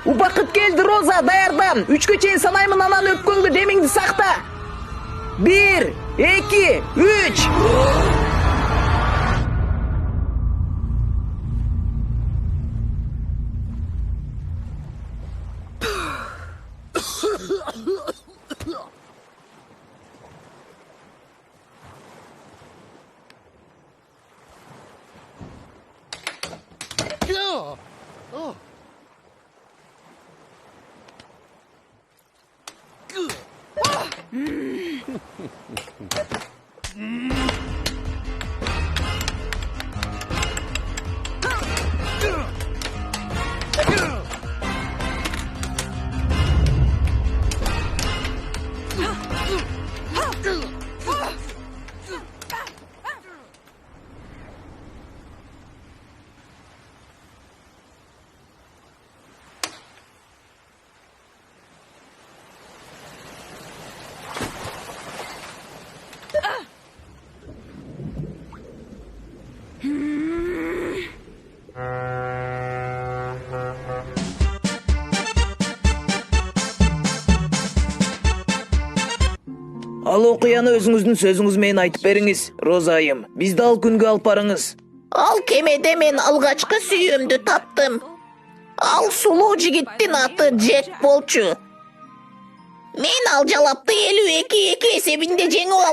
Убакыт келди, Роза, даярдан. 3-кө чейин санаймын, анан өпкөңдү, демиңди сакта. 1, 2, 3. Ал окуяны өзүңүздүн сөзүңүз менен айтып бериңиз, Роза айым. Бизди ал күнгө алып барыңыз. Ал кемеде мен алгачкы сүйүүмдү таптым. Ал сулуу жигиттин аты Джек болчу. Мен ал жалапты 52-2 эсебинде жеңип